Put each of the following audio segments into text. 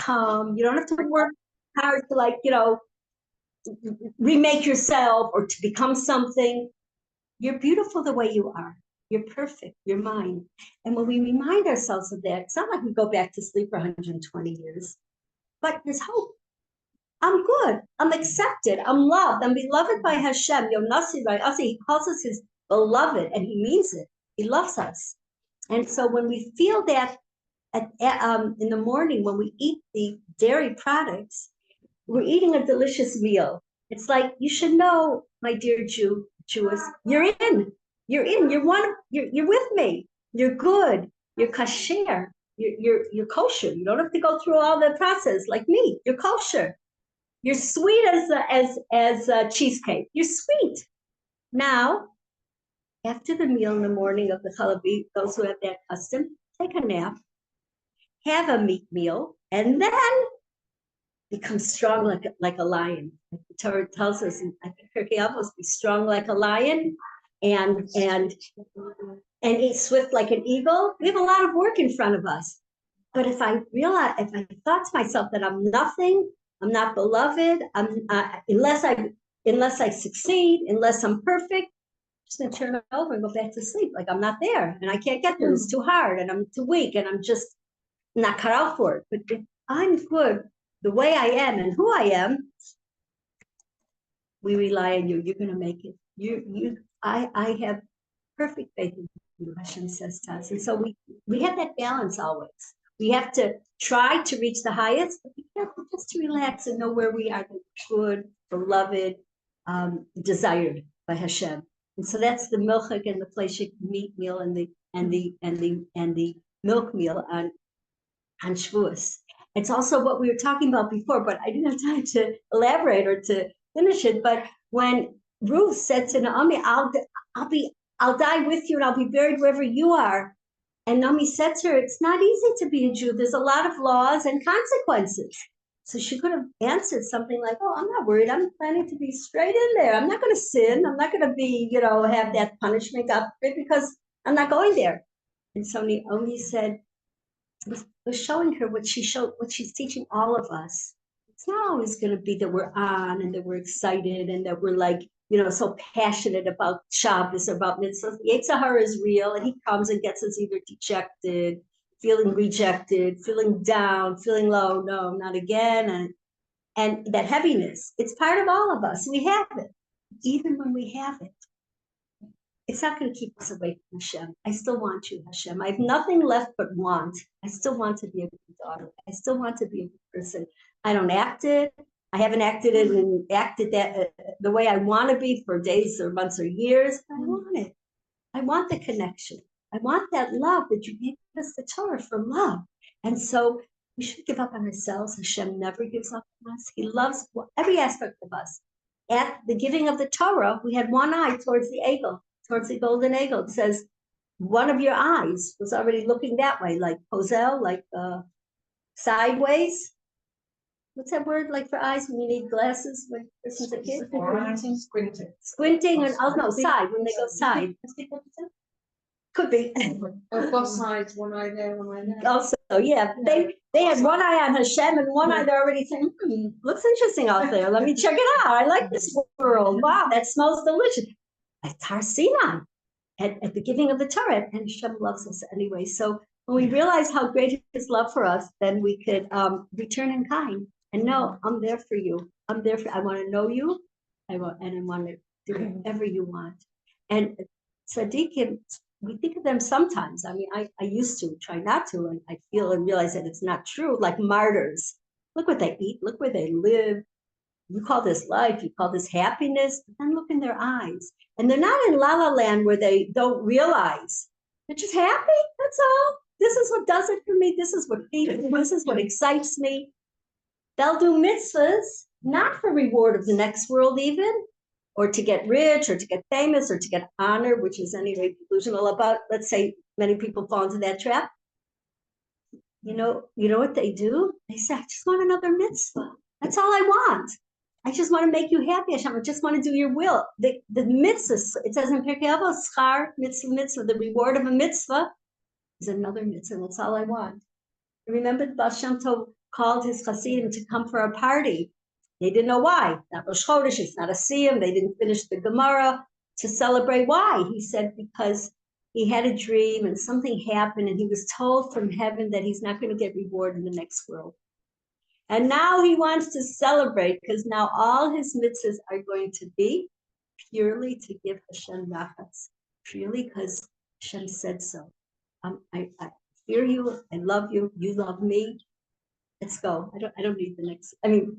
become. You don't have to work hard to, like, remake yourself or to become something. You're beautiful the way you are. You're perfect. You're mine. And when we remind ourselves of that, it's not like we go back to sleep for 120 years, but there's hope. I'm good. I'm accepted. I'm loved. I'm beloved by Hashem. Yonasi by us. He calls us his beloved, and he means it. He loves us. And so when we feel that in the morning, when we eat the dairy products, we're eating a delicious meal. It's like, you should know, my dear Jewess, you're in. You're one. You're with me. You're good. You're kasher. You're kosher. You don't have to go through all the process like me. You're kosher. You're sweet as cheesecake. You're sweet. Now, after the meal in the morning of the Chalabi, those who have that custom, take a nap, have a meat meal, and then become strong like a lion. Like the Torah tells us, I think Pirkei Avos, be strong like a lion, and eat swift like an eagle. We have a lot of work in front of us. But if I thought to myself that I'm nothing, I'm not beloved, unless I succeed, unless I'm perfect, I'm just gonna turn it over and go back to sleep. Like I'm not there, and I can't get there. It's too hard, and I'm too weak, and I'm just not cut out for it. But if I'm good the way I am and who I am, we rely on you. You're gonna make it. I have perfect faith in you, Hashem says to us. And so we have that balance always. We have to try to reach the highest, but we have to just to relax and know where we are, good, beloved, desired by Hashem. And so that's the milchik and the fleshik meat meal and the milk meal on Shavuos. It's also what we were talking about before, but I didn't have time to elaborate or to finish it. But when Ruth said to Naomi, I'll die with you and I'll be buried wherever you are. And Naomi said to her, it's not easy to be a Jew. There's a lot of laws and consequences. So she could have answered something like, oh, I'm not worried. I'm planning to be straight in there. I'm not going to sin. I'm not going to be, have that punishment up because I'm not going there. And so Naomi said, was showing her what she's teaching all of us. It's not always going to be that we're on and that we're excited and that we're like, so passionate about Shabbos or about mitzvahs. Yetzer Hara is real, and he comes and gets us either dejected, feeling rejected, feeling down, feeling low. No, not again. And that heaviness, it's part of all of us. We have it. Even when we have it, it's not going to keep us away from Hashem. I still want you, Hashem. I have nothing left but want. I still want to be a good daughter. I still want to be a good person. I don't act it. I haven't acted it and acted that the way I want to be for days or months or years. I want it. I want the connection. I want that love that you gave us the Torah for love. And so we should give up on ourselves. Hashem never gives up on us. He loves every aspect of us. At the giving of the Torah, we had one eye towards the eagle, towards the golden eagle. It says one of your eyes was already looking that way, like posel, like sideways. What's that word like for eyes when you need glasses when person's a kid? Squinting and side when they go side. Could be. Both sides, one eye there, one eye there. Also, yeah, they had one eye on Hashem and one eye they're already saying, looks interesting out there. Let me check it out. I like this world. Wow, that smells delicious. It's Har Sinai at the giving of the Torah, and Hashem loves us anyway. So when we realize how great His love for us, then we could return in kind. And no, I'm there for you. I want to know you. I want to do whatever you want. And tzaddikim, we think of them sometimes. I mean, I used to try not to, and I feel and realize that it's not true. Like martyrs. Look what they eat. Look where they live. You call this life. You call this happiness. But then look in their eyes. And they're not in La La Land where they don't realize. They're just happy. That's all. This is what does it for me. This is what feeds me. This is what excites me. They'll do mitzvahs, not for reward of the next world even, or to get rich, or to get famous, or to get honor, which is anyway delusional about, let's say many people fall into that trap. You know what they do? They say, I just want another mitzvah. That's all I want. I just want to make you happy, Hashem. I just want to do your will. The mitzvahs, it says in Pirkei Avos, schar, mitzvah, the reward of a mitzvah is another mitzvah. That's all I want. Remember the Baal Shem Tov called his Hasidim to come for a party. They didn't know why. Not Rosh Chodesh, it's not a Siyam. They didn't finish the Gemara to celebrate. Why? He said because he had a dream and something happened and he was told from heaven that he's not going to get reward in the next world. And now he wants to celebrate because now all his mitzvahs are going to be purely to give Hashem rachas, purely because Hashem said so. I fear you, I love you, you love me. Let's go. I don't need the next. I mean,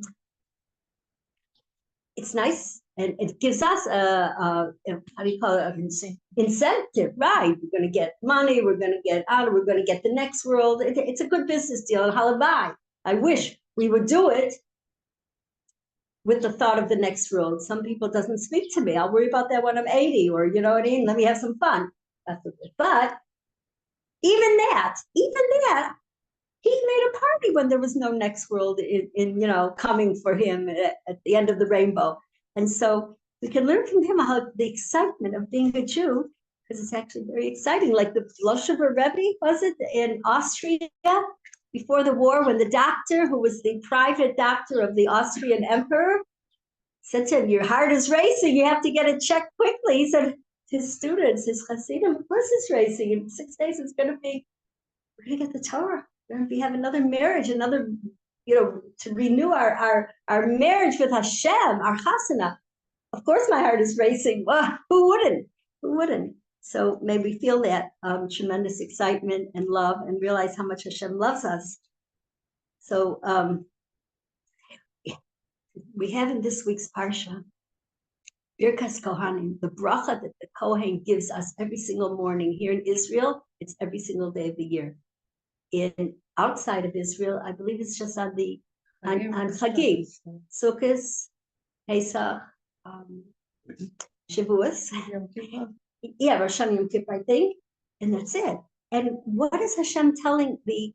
it's nice and it gives us a how do you call it? Incentive, right? We're going to get money, we're going to get honor, we're going to get the next world. It's a good business deal. Halabai. I wish we would do it with the thought of the next world. Some people doesn't speak to me. I'll worry about that when I'm 80, or you know what I mean? Let me have some fun. But even that, he made a party when there was no next world in coming for him at the end of the rainbow. And so we can learn from him how the excitement of being a Jew, because it's actually very exciting. Like the Loshever Rebbe, was it, in Austria before the war, when the doctor, who was the private doctor of the Austrian emperor, said to him, your heart is racing, you have to get it checked quickly. He said, his students, his Hasidim, of course it's racing. In 6 days it's going to be, we're going to get the Torah. We're going to have another marriage, to renew our marriage with Hashem, our chasana. Of course my heart is racing. Well, who wouldn't? Who wouldn't? So may we feel that tremendous excitement and love and realize how much Hashem loves us. So we have in this week's Parsha, Birkas Kohanim, the bracha that the Kohen gives us every single morning. Here in Israel, it's every single day of the year. Outside of Israel, I believe it's just on Chagim, Sukkot, Pesach, Shavuot. Yeah, Rosh Hashanah Yom Kippur, I think, and that's it. And what is Hashem telling the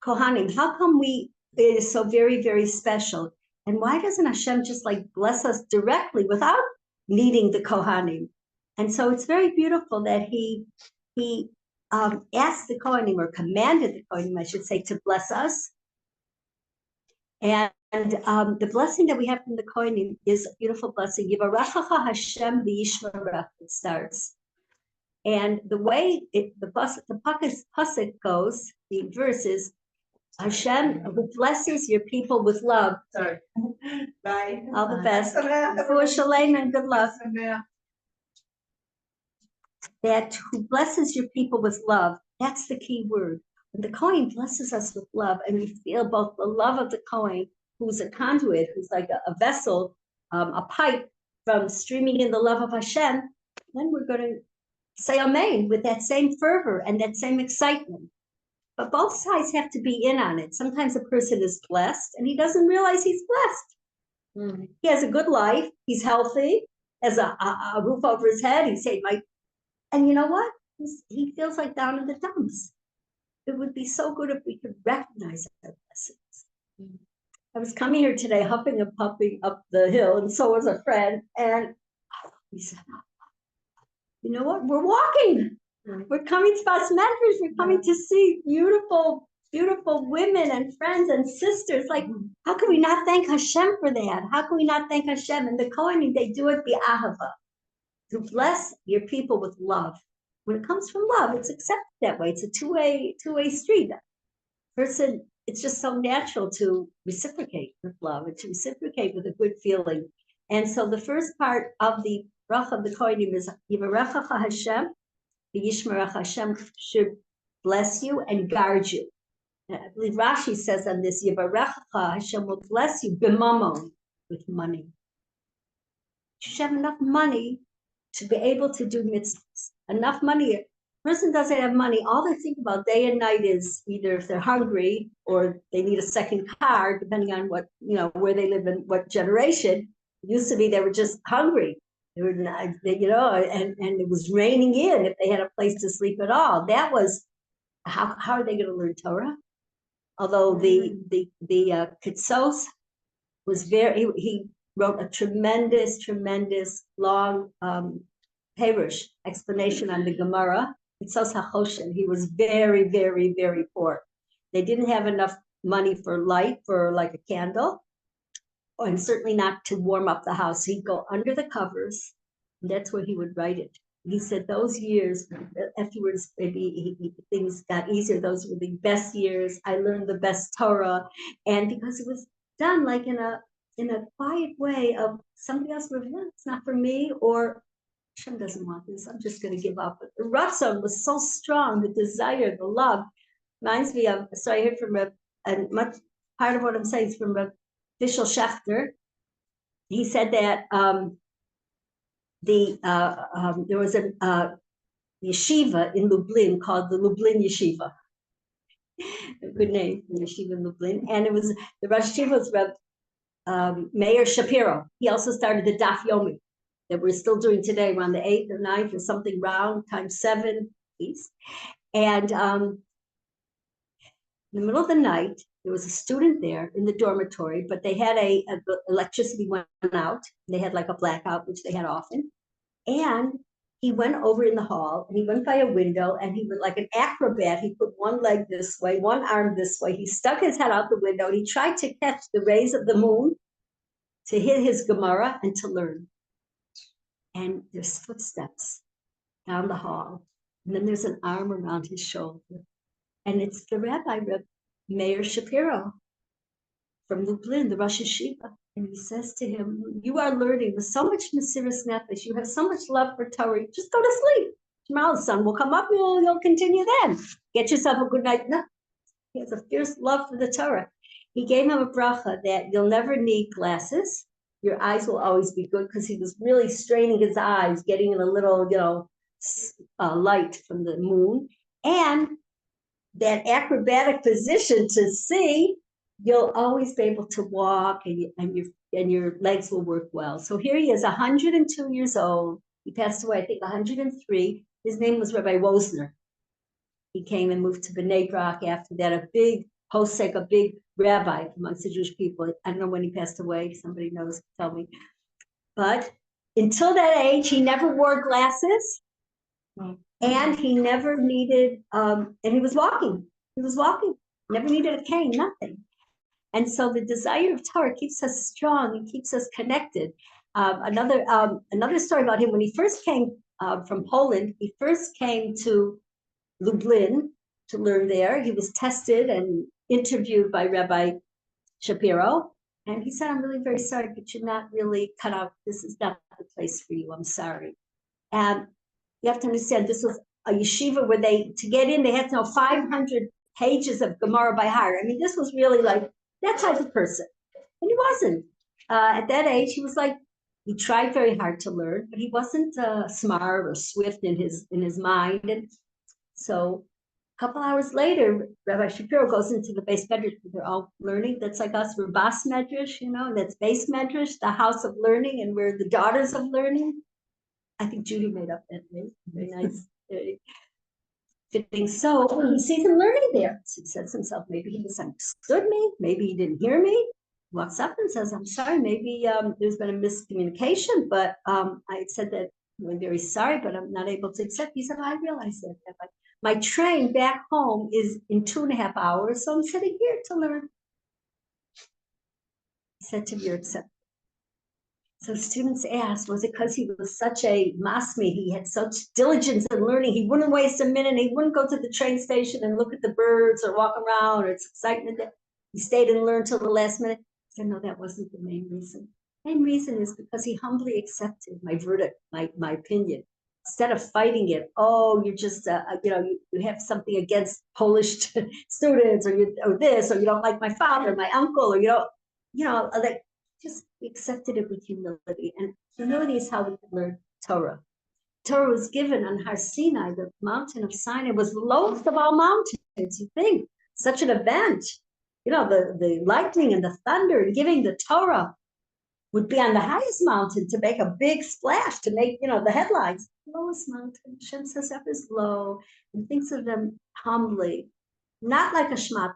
Kohanim? How come it is so very, very special? And why doesn't Hashem just bless us directly without needing the Kohanim? And so it's very beautiful that he asked the Kohanim, or commanded the Kohanim, I should say, to bless us. And the blessing that we have from the Kohanim is a beautiful blessing. Yivarechecha Hashem v'yishmerech, it starts. And the way the pasuk goes, the verse is, Hashem, who blesses your people with love. Sorry. Bye. All the best. For shalom and good luck. That who blesses your people with love, that's the key word. When the Kohen blesses us with love, and we feel both the love of the Kohen, who's a conduit, who's like a vessel, a pipe from streaming in the love of Hashem, then we're going to say amen with that same fervor and that same excitement. But both sides have to be in on it. Sometimes a person is blessed and he doesn't realize he's blessed. He has a good life, he's healthy, has a roof over his head, and you know what? He feels like down in the dumps. It would be so good if we could recognize our blessings. I was coming here today, huffing and puffing up the hill, and so was a friend. And he said, you know what? We're walking. We're coming to Bas Medrash. We're coming to see beautiful, beautiful women and friends and sisters. How can we not thank Hashem for that? How can we not thank Hashem? And the Kohanim, they do it bi'ahava, to bless your people with love. When it comes from love, it's accepted that way. It's a two-way street. Person, it's just so natural to reciprocate with love and to reciprocate with a good feeling. And so the first part of the bracha of the Kohanim is Yivarechecha Hashem, v'yishmerech, Hashem should bless you and guard you. And I believe Rashi says on this, Yivarechecha, Hashem will bless you b'mamon, with money. You should have enough money to be able to do mitzvahs. Enough money. A person doesn't have money, all they think about day and night is either if they're hungry or they need a second car, depending on what, where they live and what generation. It used to be they were just hungry. They were not, and it was raining in if they had a place to sleep at all. That was, how are they going to learn Torah? Although the Kitsos was he wrote a tremendous long Perush explanation on the Gemara. Kitsos HaChoshen. He was very, very, very poor. They didn't have enough money for light for like a candle, and certainly not to warm up the house. He'd go under the covers, and that's where he would write it. He said those years, afterwards, maybe things got easier. Those were the best years. I learned the best Torah, and because it was done like in a quiet way of somebody else would, it's not for me, or Hashem doesn't want this, I'm just going to give up. But the ratzon was so strong, the desire, the love. Reminds me of, so I heard from and much part of what I'm saying is from a Fishel Schechter. He said that there was a yeshiva in Lublin called the Lublin Yeshiva. A good name, yeshiva in Lublin. And it was, the Rosh Yeshiva was Meir Shapiro. He also started the Daf Yomi that we're still doing today, around the 8th or 9th or something round, times 7 piece. And in the middle of the night, there was a student there in the dormitory, but they had electricity went out. They had like a blackout, which they had often. And he went over in the hall and he went by a window and he was like an acrobat. He put one leg this way, one arm this way. He stuck his head out the window and he tried to catch the rays of the moon to hit his Gemara and to learn. And there's footsteps down the hall. And then there's an arm around his shoulder. And it's the Rabbi Meir Shapiro from Lublin, the Rosh Yeshiva. And he says to him, you are learning with so much Mesiras Nefesh. You have so much love for Torah. Just go to sleep. Tomorrow the sun will come up. You'll continue then. Get yourself a good night. No, he has a fierce love for the Torah. He gave him a bracha that you'll never need glasses. Your eyes will always be good, because he was really straining his eyes, getting in a little, light from the moon. And that acrobatic position to see, you'll always be able to walk, and your legs will work well. So here he is, 102 years old. He passed away, I think, 103. His name was Rabbi Wozner. He came and moved to Bnei Brak after that, a big posek, a big rabbi amongst the Jewish people. I don't know when he passed away. Somebody knows, tell me. But until that age, he never wore glasses, and he never needed, and he was walking. Never needed a cane, nothing. And so the desire of Torah keeps us strong and keeps us connected. Another story about him, when he first came from Poland, he first came to Lublin to learn there. He was tested and interviewed by Rabbi Shapiro. And he said, I'm really very sorry, but you're not really cut out. This is not the place for you. I'm sorry. And you have to understand, this was a yeshiva where to get in, they had to know 500 pages of Gemara by heart. I mean, this was really like that type of person. And he wasn't. At that age, he was like, he tried very hard to learn, but he wasn't smart or swift in his mind. And so a couple hours later, Rabbi Shapiro goes into the Beit Medrash. They're all learning. That's like us. We're Bas Medrash, and that's Beit Medrash, the house of learning, and we're the daughters of learning. I think Judy made up that name. Very nice. Very fitting. So he sees him learning there. So he says to himself, maybe he misunderstood me. Maybe he didn't hear me. Walks up and says, I'm sorry, maybe there's been a miscommunication, but I said that I'm very sorry, but I'm not able to accept. He said, I realize that. But my train back home is in 2.5 hours, so I'm sitting here to learn. He said to me, you're accepted. So students asked, was it because he was such a masmi, he had such diligence in learning, he wouldn't waste a minute, he wouldn't go to the train station and look at the birds or walk around, or it's excitement that he stayed and learned till the last minute? I said, no, that wasn't the main reason. The main reason is because he humbly accepted my verdict, my opinion. Instead of fighting it, you're just, you have something against Polish students, or this, or you don't like my father, my uncle, or like, just accepted it with humility. And humility is how we can learn Torah. Torah was given on Har Sinai, the mountain of Sinai was the lowest of all mountains. You think, such an event, the lightning and the thunder and giving the Torah would be on the highest mountain to make a big splash, to make, the headlines. Lowest mountain, Hashem says that is low, and thinks of them humbly, not like a shmata,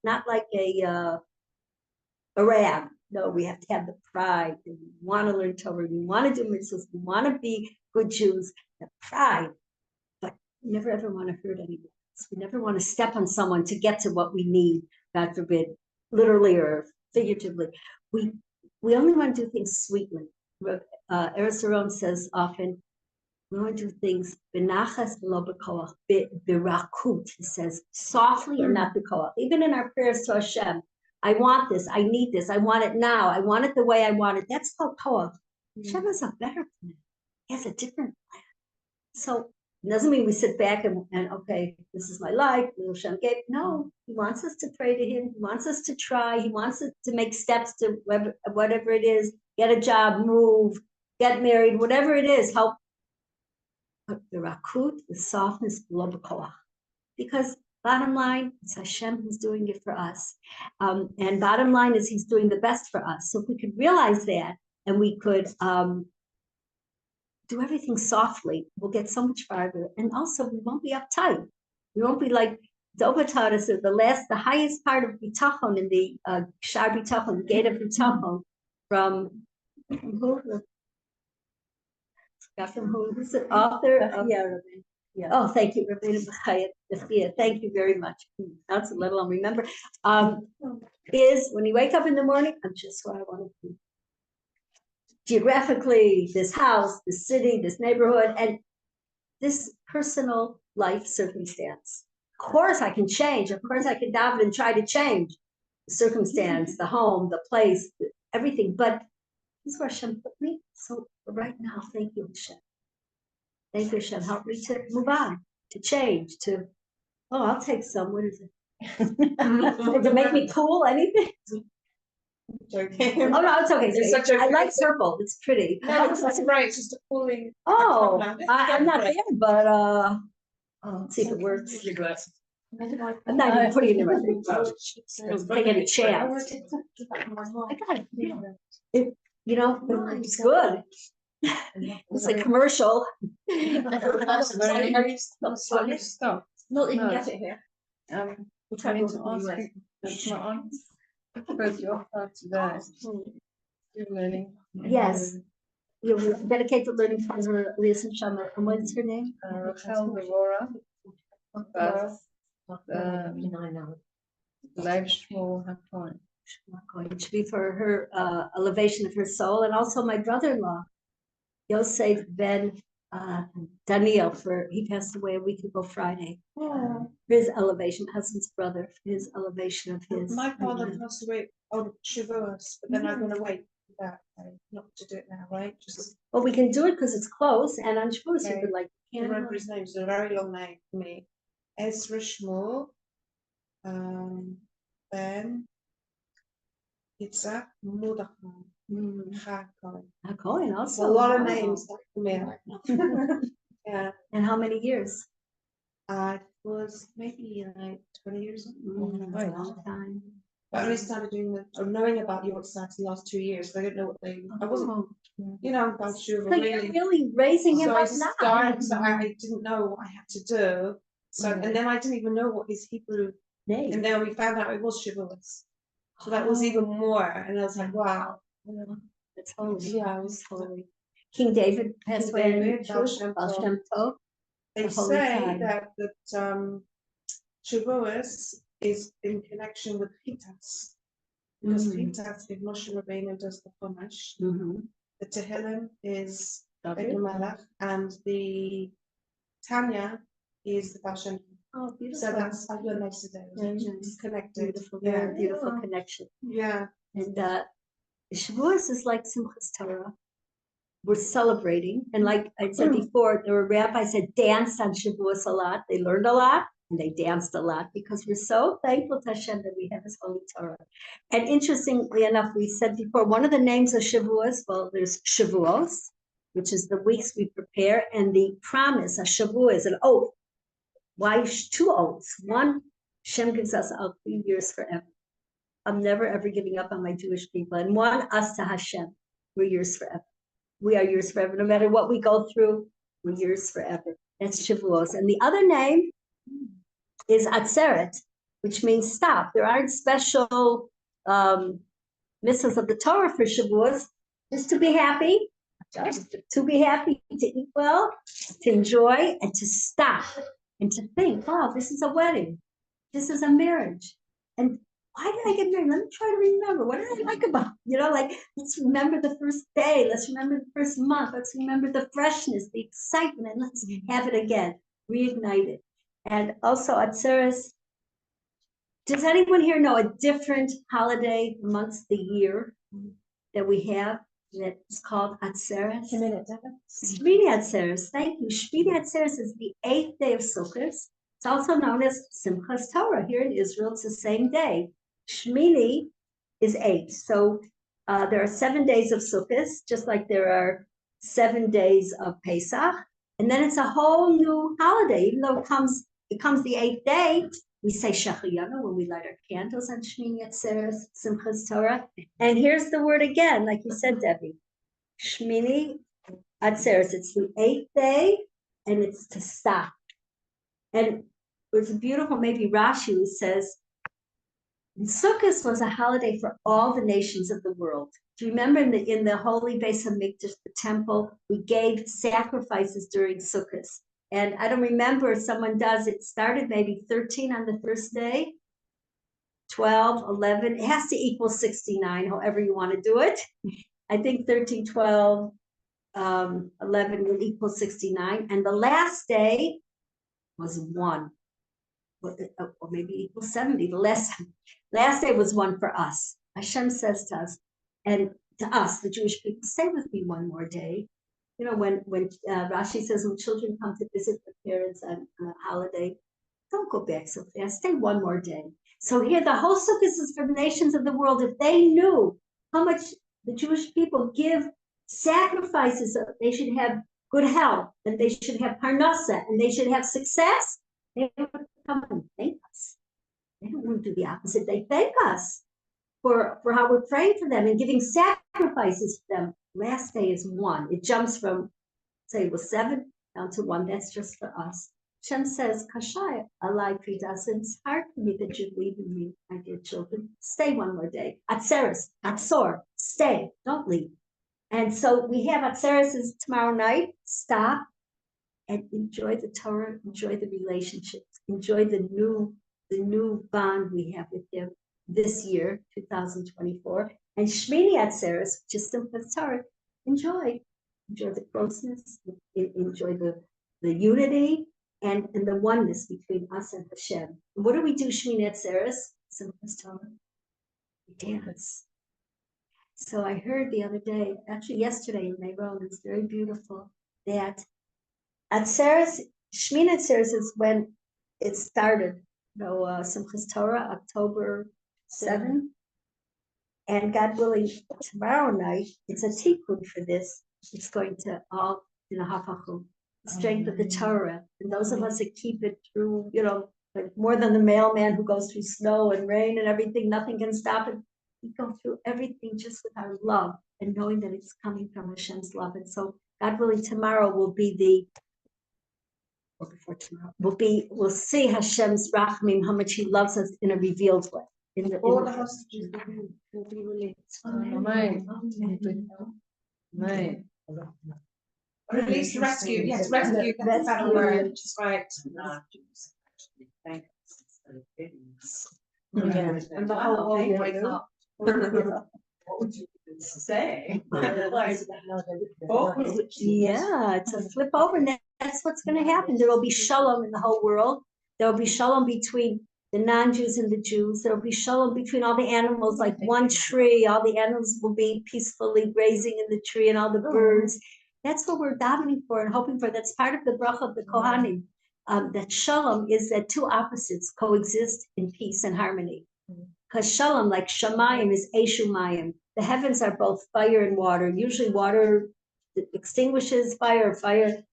not like a rab. No, we have to have the pride. We want to learn Torah. We want to do mitzvahs. We want to be good Jews. The pride, but we never ever want to hurt anyone else. We never want to step on someone to get to what we need. God forbid, literally or figuratively. We only want to do things sweetly. Erev says often, we want to do things benachas lo b'koach, birakut. He says softly and not b'koach. Even in our prayers to Hashem, I want this, I need this, I want it now, I want it the way I want it. That's called koach. Hashem has a better plan. He has a different plan. So it doesn't mean we sit back and okay, this is my life. Hashem gave. No, He wants us to pray to Him. He wants us to try. He wants us to make steps to whatever it is. Get a job, move, get married, whatever it is. Help. But the rakut, the softness, lo b'koach. Because bottom line, it's Hashem who's doing it for us. And bottom line is He's doing the best for us. So if we could realize that and we could do everything softly, we'll get so much farther. And also we won't be uptight. We won't be like Dova taught us that the highest part of Bitachon in the Shar Bitachon, the gate of Bitachon, from who? Who's the author of Yeah. Oh, thank you, Rabbeinu B'chayat. Thank you very much. That's a little I'll remember. Is when you wake up in the morning, I'm just where I want to be. Geographically, this house, this city, this neighborhood, and this personal life circumstance. Of course, I can change. Of course, I can daven and try to change the circumstance, the home, the place, everything. But this is where Hashem put me. So right now, thank you, Hashem. Thank you, Hashem. Help me to move on, to change, I'll take some. What is it? To make me cool, anything? Okay. Oh, no, it's okay. It's such a I like purple. It's pretty. No, that's right. It's just a cooling. Oh, I'm not there, but let's see if it works. Your glasses. I'm not even putting it in my face. Take any chance. I got it. It's good. It's a commercial. No, you can get it here. We'll try to ask you. That's not on. But your part today. You're learning. Yes. You dedicate the learning for her, Lisa Shama. And what's her name? Rachel HaPalmach. It should be for her elevation of her soul, and also my brother-in-law, Yosef Ben Daniel. He passed away a week ago Friday. Oh. His elevation, my husband's brother, his elevation of his. My father passed away on Shavuot, but then I'm going to wait for that. Not to do it now, right? Well, we can do it because it's close, and on Shavuot you could like. I remember his name. It's a very long name for me. Ezra Shmuel, Ben Yitzhak Mudachon. Cohen also. A lot of names for me right now. Yeah. And how many years? It was maybe like 20 years. A long time. I only started knowing about your sites the last 2 years. I didn't know what I wasn't, I'm sure You're really raising him up now. So I didn't know what I had to do. So and then I didn't even know what his Hebrew name. And then we found out it was Shavuot. So that was even more. And I was like, wow. It's holy. Yeah, it was holy. King David passed away. Baal Shem Tov. They say that Shavuot is in connection with Hitas. Because Hitas, if Moshe Rabbeinu does the Chumash, the Tehillim is Beit Melech, and the Tanya is the Baal Shem Tov. Oh, beautiful. So that's I learned yesterday. It's connected. Beautiful, very beautiful connection. Yeah. And Shavuos is like Simchas Torah. We're celebrating, and like I said before, there were rabbis that danced on Shavuos a lot. They learned a lot, and they danced a lot because we're so thankful to Hashem that we have His holy Torah. And interestingly enough, we said before, one of the names of Shavuos, well, there's Shavuos, which is the weeks we prepare, and the promise, a Shavuot is an oath. Why two oaths? One, Hashem gives us a few years forever. I'm never ever giving up on my Jewish people. And one, us to Hashem, we're yours forever. We are yours forever. No matter what we go through, we're yours forever. That's Shavuos. And the other name is Atzeret, which means stop. There aren't special mitzvahs of the Torah for Shavuos. Just to be happy, to eat well, to enjoy, and to stop. And to think, wow, this is a wedding. This is a marriage. And why did I get married? Let me try to remember. What did I like about, like, let's remember the first day. Let's remember the first month. Let's remember the freshness, the excitement, and let's have it again, reignite it. And also, Atzeres, does anyone here know a different holiday amongst the year that we have that's called Atzeres? Shmini Atzeres, thank you. Shmini Atzeres is the 8th day of Sukkot. It's also known as Simchas Torah. Here in Israel, it's the same day. Shmini is 8. So there are 7 days of Sukkot, just like there are 7 days of Pesach. And then it's a whole new holiday, even though it comes the 8th day. We say Shachiyanu when we light our candles on Shmini Atzeres, Simchas Torah. And here's the word again, like you said, Debbie. Shmini Atzeres, it's the 8th day, and it's to stop. And it's beautiful, maybe Rashi, who says, Sukkot was a holiday for all the nations of the world. Do you remember in the holy Beis Hamikdash, the temple, we gave sacrifices during Sukkot? And I don't remember if someone does, it started maybe 13 on the first day, 12, 11, it has to equal 69, however you want to do it. I think 13, 12, 11 will equal 69. And the last day was 1, or maybe equal 70. The last day was 1 for us. Hashem says to us, and to us, the Jewish people, stay with me one more day. When Rashi says when children come to visit their parents on a holiday, don't go back so fast. Stay one more day. So here, the whole sukkah is for the nations of the world. If they knew how much the Jewish people give sacrifices, they should have good health, and they should have parnasa, and they should have success, they would come and thank us. They don't want to do the opposite. They thank us for how we're praying for them and giving sacrifices for them. Last day is 1. It jumps from, say, it was 7 down to 1. That's just for us. Shem says, Kashai, alai pridas, it's hard for me that you leave me, my dear children. Stay one more day. Atzeres, Atzor, stay, don't leave. And so we have Atzeres is tomorrow night. Stop and enjoy the Torah, enjoy the relationships, enjoy the new bond we have with Him this year, 2024. And Shmini Atzeres, which is Simchas Torah, enjoy the closeness, enjoy the unity and the oneness between us and Hashem. And what do we do Shmini Atzeres? Simchas Torah. We dance. So I heard the other day, actually yesterday in Meron, it's very beautiful, that Atzeres, Shmini Atzeres is when it started. Simchas Torah, October 7. And God willing, tomorrow night, it's a tikkun for this. It's going to all, hafachum, the strength of the Torah. And those of us that keep it through, like more than the mailman who goes through snow and rain and everything, nothing can stop it. We go through everything just with our love and knowing that it's coming from Hashem's love. And so, God willing, tomorrow will be or before tomorrow, we'll see Hashem's rachmim, how much He loves us in a revealed way. All the hostages will be released. Right. Right. Released, rescue. Yes, rescue. That's the better word. Which is right. Yeah. And the whole world wakes up. What would you say? Yeah, it's a flip over. And that's what's going to happen. There will be shalom in the whole world. There will be shalom between the non-Jews and the Jews. There will be shalom between all the animals, like one tree. All the animals will be peacefully grazing in the tree, and all the birds. That's what we're davening for and hoping for. That's part of the bracha of the Kohanim. That shalom is that two opposites coexist in peace and harmony. Because shalom, like shamayim, is eshumayim. The heavens are both fire and water. Usually water extinguishes fire. Fire,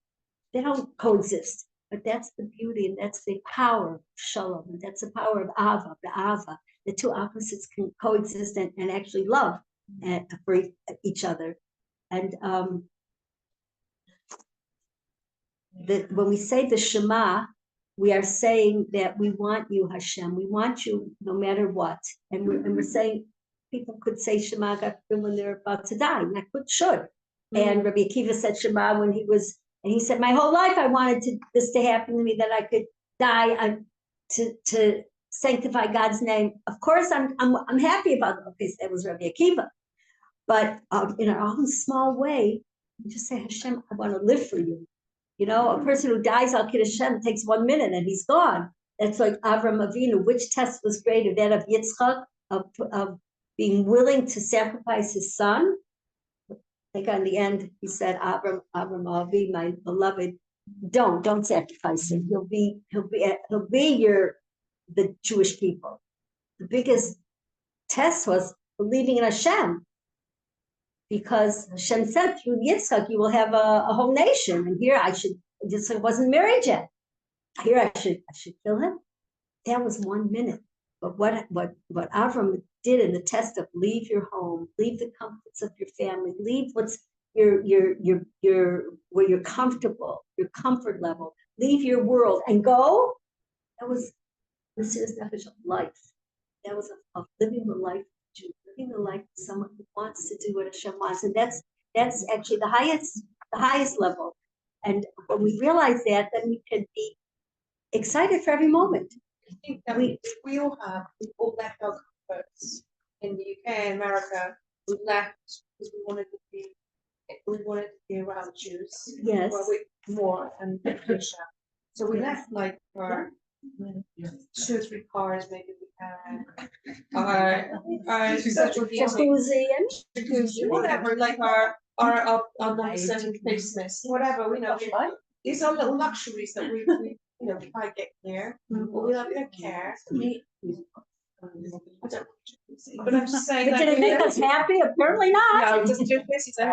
they don't coexist. But that's the beauty and that's the power of shalom. And that's the power of ava, the ava. The two opposites can coexist and actually love for each other. And when we say the Shema, we are saying that we want you, Hashem. We want you no matter what. And we're saying, people could say Shema when they're about to die. And that should. And Rabbi Akiva said Shema when he said, my whole life I wanted this to happen to me, that I could die to sanctify God's name. Of course, I'm happy about this. That was Rabbi Akiva, but in our own small way, we just say, Hashem, I want to live for you. You know, a person who dies al Kiddush Hashem takes 1 minute and he's gone. That's like Avram Avinu. Which test was greater, that of Yitzchak, of being willing to sacrifice his son? I think on the end he said, Avram Avi, my beloved, don't sacrifice him. He'll be the Jewish people. The biggest test was believing in Hashem, because Hashem said through Yitzchak you will have a whole nation. And here Yitzchak wasn't married yet. Here I should kill him. That was 1 minute. But what Avram did in the test of leave your home, leave the comforts of your family, leave what's your where you're comfortable, your comfort level, leave your world and go. That was the serious definition of life. That was of living the life of Jew, living the life of someone who wants to do what Hashem wants, and that's actually the highest level. And when we realize that, then we can be excited for every moment. I think that we all left our comforts in the UK and America. We left because we wanted to be around Jews. Yes. Well, more and Christian. So we left like for 2 or 3 cars, maybe we had our social Jacuzzi and whatever, like our nice and Christmas, whatever, these are little luxuries that we try to get here, but we don't care. But I'm just saying, But did it make us happy? Apparently not. No, just like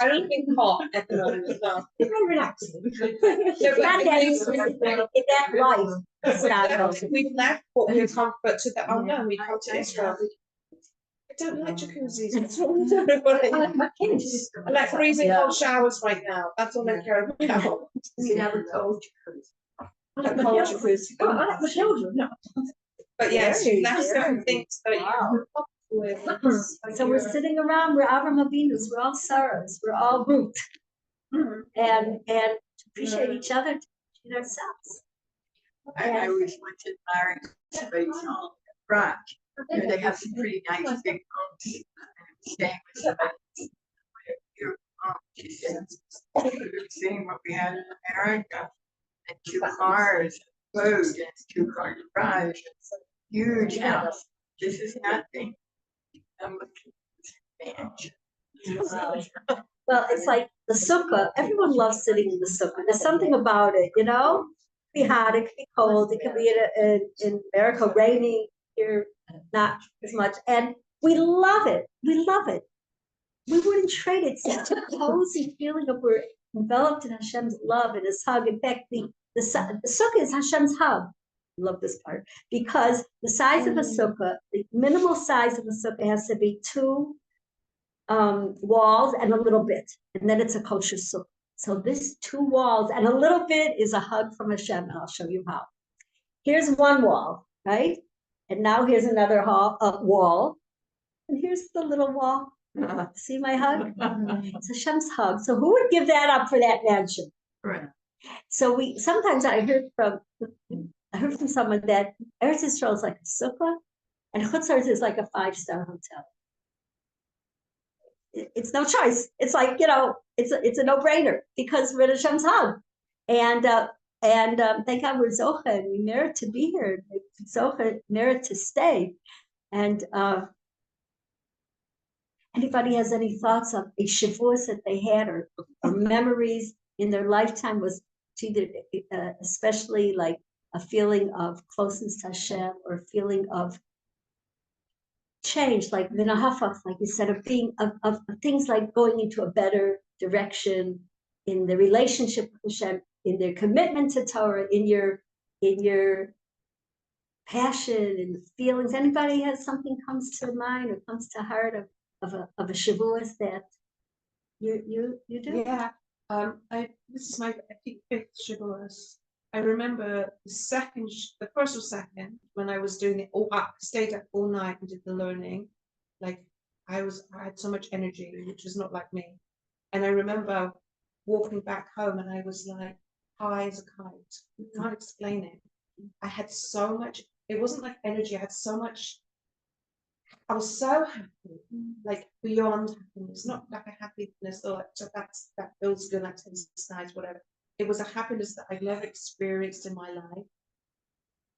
I don't think hot at the moment. No. Relax. Not that life. It's not. We've left what we comfort to the unknown. We come to Israel. I don't like jacuzzis. I like freezing cold showers right now. That's all I care about. We never told I like cold jacuzzi. I like the children. No. But yes, Very, you left certain very. things that you're comfortable with. So we're sitting around, we're Avram Avinus, we're all Sarahs, we're all grouped, and to appreciate each other, to appreciate ourselves. I always wanted married space on Prague. They have some pretty nice big homes. Staying with somebody. She said, we've seen what we had in America, and 2 cars, road, and 2 car garage, huge house. This is nothing. I'm looking at the Well, it's like the sukkah, everyone loves sitting in the sukkah. There's something about it, you know? It could be hot, it could be cold, it could be in America raining, here not as much. And we love it. We love it. We wouldn't trade it. It's such a cozy feeling of we're enveloped in Hashem's love and His hug. In fact, the sukkah is Hashem's hug. I love this part, because the size of a sukkah, the minimal size of a sukkah has to be 2 walls and a little bit, and then it's a kosher sukkah. So this 2 walls and a little bit is a hug from Hashem, and I'll show you how. Here's 1 wall, right? And now here's another wall, and here's the little wall. See my hug? It's Hashem's hug. So who would give that up for that mansion? Right. So sometimes I heard from someone that Eretz Yisrael is like a sukkah, and Chutz La'aretz is like a 5-star hotel. It's no choice. It's like, it's a no-brainer, because we're Hashem's hug, and thank God we're zocha and we merit to be here. Zocha merit to stay, and anybody has any thoughts of a Shavuos that they had or memories in their lifetime, was either especially like a feeling of closeness to Hashem, or a feeling of change, like vinahafach, like you said, of being of things like going into a better direction in the relationship with Hashem, in their commitment to Torah, in your passion and feelings. Anybody has something comes to mind or comes to heart of a Shavuos that you do? Yeah. This is my, I think, 5th Shavuos. I remember the first or second, when I was doing it I stayed up all night and did the learning. Like I had so much energy, which was not like me. And I remember walking back home and I was like high as a kite. I can't explain it. I had so much it wasn't like energy. I had so much. I was so happy, like beyond happiness, not like a happiness or that feels good, that tastes nice, whatever. It was a happiness that I've never experienced in my life.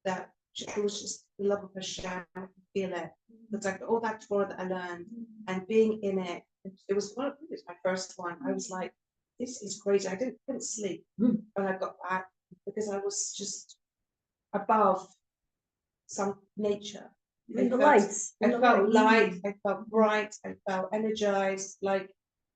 That it was just the love of Hashem. I could feel it. It's like all that Torah that I learned and being in it. It was my first one. I was like, this is crazy. I couldn't sleep when I got back because I was just above some nature. In the lights. I felt light, I felt bright, I felt energized, like,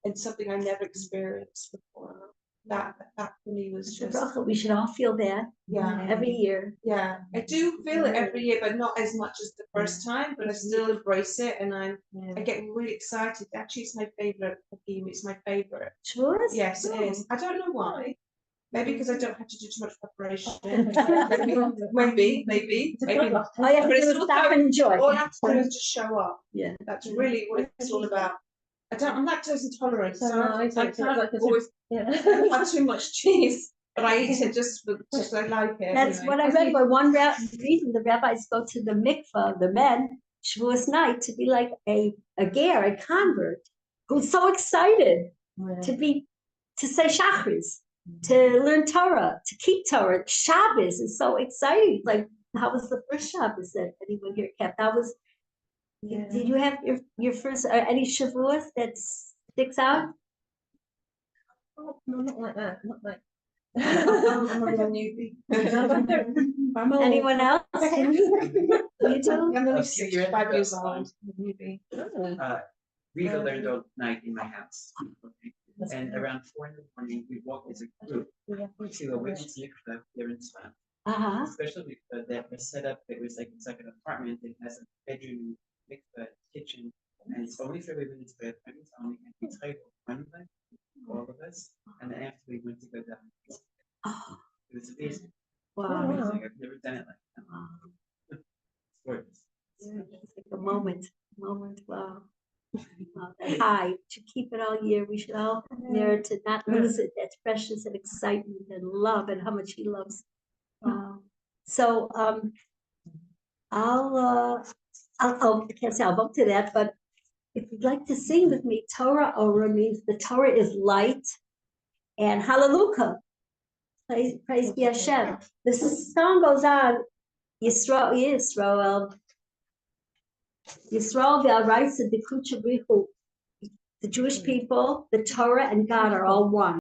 and something I never experienced before. That for me was just. We should all feel that. Yeah. Every year. Yeah, I do feel it every year, but not as much as the first time. But I still embrace it, and I get really excited. Actually, it's my favorite game. It's my favorite. Sure. Yes, it is. I don't know why. Maybe because I don't have to do too much preparation. maybe. All you have to do is stop and enjoy. All I have to do is just show up. Yeah. That's really what it's all about. I'm lactose intolerant, so I can't always have too much cheese. But I eat it just I like it. That's what I read. But one reason the rabbis go to the mikvah, the men, Shavuot night, to be like a ger, a convert, who's so excited to say Shachris, to learn Torah, to keep Torah. Shabbos is so exciting. Like, how was the first Shabbos that anyone here kept? That was. Did you have your first any Shavuot that sticks out? Oh, no, not like that. Not like. I'm a real newbie. Anyone else? You too? I'm only 5 years old. Newbie. Rita learned all night in my house. And around 4 in the morning, we walked as a group to a women's mikveh here in Tzfat. Especially because that was set up, it was like it's like an apartment that has a bedroom, mikveh, kitchen, and it's only for women, it's for women's only, and we tried one of them, all of us, and then after we went to go down. It was amazing. Wow. Amazing. I've never done it like that. It's gorgeous. It's like a moment. Wow. That high to keep it all year. We should all there to not lose it. That's precious and excitement and love and how much he loves. So I can't say I'll vote to that, but if you'd like to sing with me, Torah Ora means the Torah is light, and Hallelujah, praise be Hashem. This song goes on. Yisrael v'Araisa B'Kucha B'Hu. The Jewish people, the Torah, and God are all one.